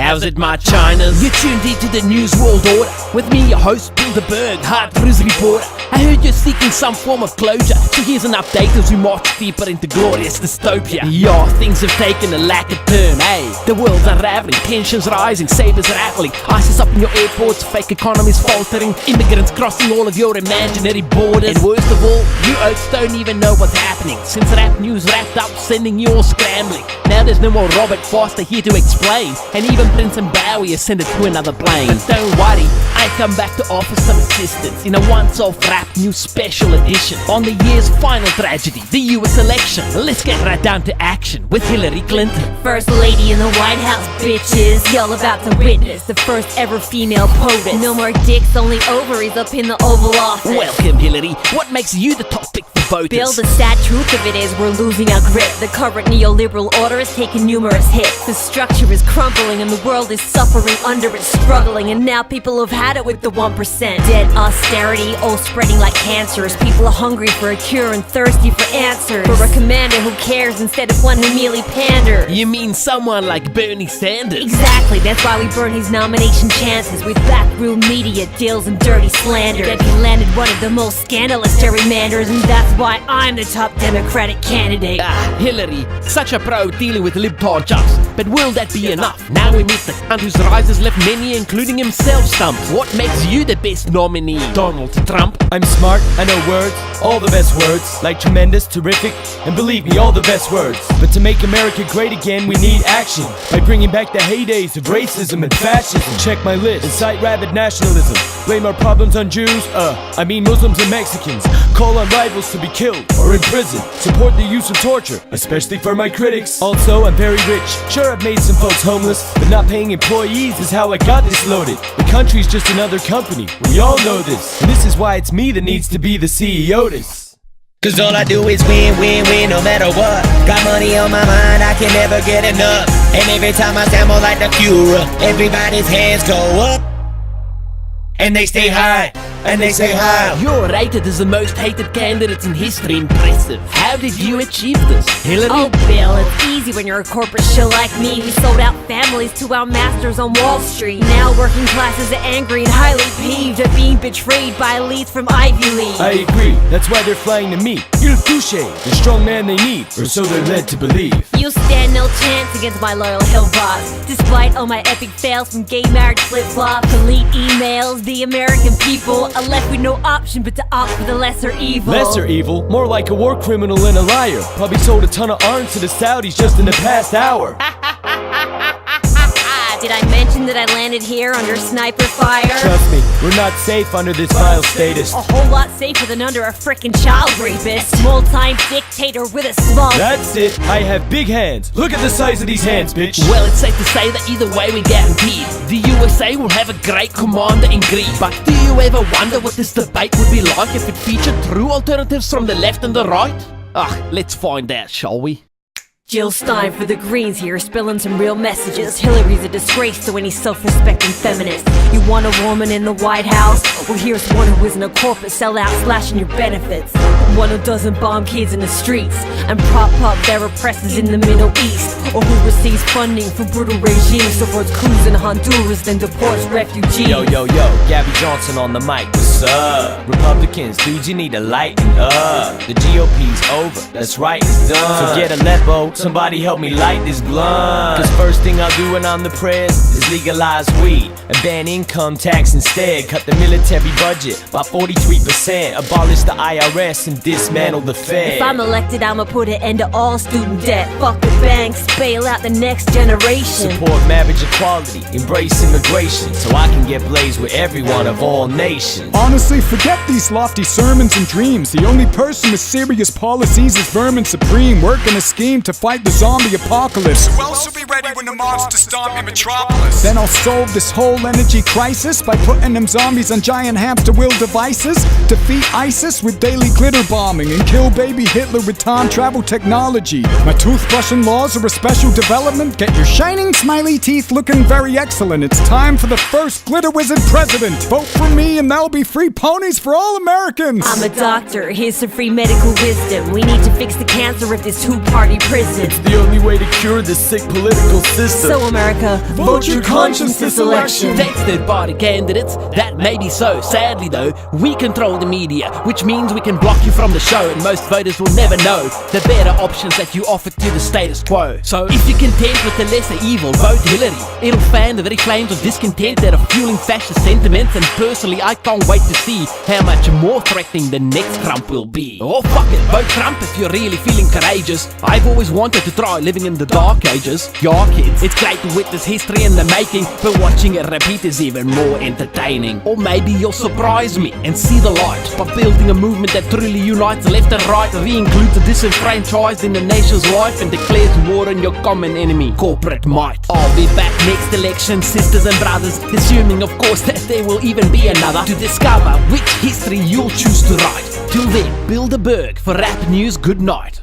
How's it, my Chinas? You're tuned into the News World Order with me, your host, Bilderberg, Hard News reporter. I heard you're seeking some form of closure, so here's an update as we march deeper into glorious dystopia. Yeah, things have taken a lack of turn, hey. The world's unraveling, tensions rising, sabers rattling, ISIS up in your airports, fake economies faltering, immigrants crossing all of your imaginary borders. And worst of all, you oats don't even know what's happening, since rap news wrapped up, sending you all scrambling. Now there's no more Robert Foster here to explain, and even Prince and Bowie is sent it to another plane. But don't worry, I come back to offer some assistance in a once-off rap news special edition on the year's final tragedy, the US election. Let's get right down to action with Hillary Clinton. First lady in the White House, bitches. Y'all about to witness the first ever female POTUS. No more dicks, only ovaries up in the Oval Office. Welcome, Hillary. What makes you the top pick for voters? Bill, the sad truth of it is we're losing our grip. The current neoliberal order has taken numerous hits. The structure is crumbling and the world is suffering under it, struggling. And now people have had it with the 1%. Dead austerity, all spreading like cancers. People are hungry for a cure and thirsty for answers. For a commander who cares instead of one who merely panders. You mean someone like Bernie Sanders? Exactly, that's why we burn his nomination chances with backroom media deals and dirty slander. That he landed one of the most scandalous gerrymanders, and that's why I'm the top Democratic candidate. Hillary, such a pro dealing with libtard jocks. But will that be enough? Now we meet the cunt whose rise has left many, including himself, stumped. What makes you the best nominee, Donald Trump? I'm smart, I know words, all the best words, like tremendous, terrific, and believe me, all the best words. But to make America great again, we need action, by bringing back the heydays of racism and fascism. Check my list, incite rabid nationalism, blame our problems on Jews, I mean Muslims and Mexicans, call on rivals to be killed or in prison, support the use of torture, especially for my critics. Also, I'm very rich, sure I've made some folks homeless, but not paying employees is how I got this loaded. The country's just another company, we all know this, and this is why it's me that needs to be the CEO-tis. Cause all I do is win, win, win, no matter what. Got money on my mind, I can never get enough. And every time I sound more like the Cura, everybody's hands go up and they stay high, and they say hi. You're rated as the most hated candidate in history. Impressive. How did you achieve this, Hillary? Oh, Bill, it's easy when you're a corporate shill like me. We sold out families to our masters on Wall Street. Now working classes are angry and highly peeved at being betrayed by elites from Ivy League. I agree, that's why they're flying to me. Il Touche, the strong man they need, or so they're led to believe. You stand no chance against my loyal Hill boss. Despite all my epic fails from gay marriage flip-flops, elite emails, the American people are left with no option but to opt for the lesser evil. Lesser evil? More like a war criminal and a liar. Probably sold a ton of arms to the Saudis just in the past hour. Did I mention that I landed here under sniper fire? Trust me, we're not safe under this vile status. A whole lot safer than under a frickin' child rapist. Small-time dictator with a small... That's it, I have big hands. Look at the size of these hands, bitch. Well, it's safe to say that either way we guaranteed the USA will have a great commander in Greece. But do you ever wonder what this debate would be like if it featured true alternatives from the left and the right? Let's find out, shall we? Jill Stein for the Greens here, spilling some real messages. Hillary's a disgrace to any self-respecting feminist. You want a woman in the White House? Well, here's one who isn't a corporate sellout slashing your benefits. One who doesn't bomb kids in the streets and prop up their oppressors in the Middle East, or who receives funding for brutal regimes, supports coups in Honduras, then deports refugees. Yo, Gabby Johnson on the mic, what's up? Republicans, dude, you need to lighten up. The GOP's over, that's right, it's done. So get Aleppo, somebody help me light this blunt. Cause first thing I'll do when I'm the prez is legalize weed and ban income tax instead. Cut the military budget by 43%, abolish the IRS and dismantle the Fed. If I'm elected, I'ma put an end to all student debt. Fuck the banks, bail out the next generation. Support marriage equality, embrace immigration, so I can get blazed with everyone of all nations. Honestly, forget these lofty sermons and dreams. The only person with serious policies is vermin supreme, working a scheme to fight the zombie apocalypse. Who else will be ready when the monsters stomp in Metropolis? Then I'll solve this whole energy crisis by putting them zombies on giant hamster wheel devices, defeat ISIS with daily glitter bombing, and kill baby Hitler with time travel technology. My toothbrushing laws are a special development. Get your shining smiley teeth looking very excellent. It's time for the first glitter wizard president. Vote for me and there'll be free ponies for all Americans. I'm a doctor, here's some free medical wisdom. We need to fix the cancer of this two-party prison. It's the only way to cure this sick political political system. So America, vote your conscience this election. Thanks third party candidates, that may be so. Sadly though, we control the media, which means we can block you from the show, and most voters will never know the better options that you offer to the status quo. So if you're content with the lesser evil, vote Hillary. It'll fan the very flames of discontent that are fueling fascist sentiments, and personally I can't wait to see how much more threatening the next Trump will be. Oh fuck it, vote Trump if you're really feeling courageous. I've always wanted to try living in the dark ages. Yeah kids, it's great to witness history in the making, but watching it repeat is even more entertaining. Or maybe you'll surprise me and see the light by building a movement that truly unites left and right, re-includes the disenfranchised in the nation's life, and declares war on your common enemy, corporate might. I'll be back next election, sisters and brothers, assuming of course that there will even be another, to discover which history you'll choose to write. Till then, Bilderberg for Rap News, good night.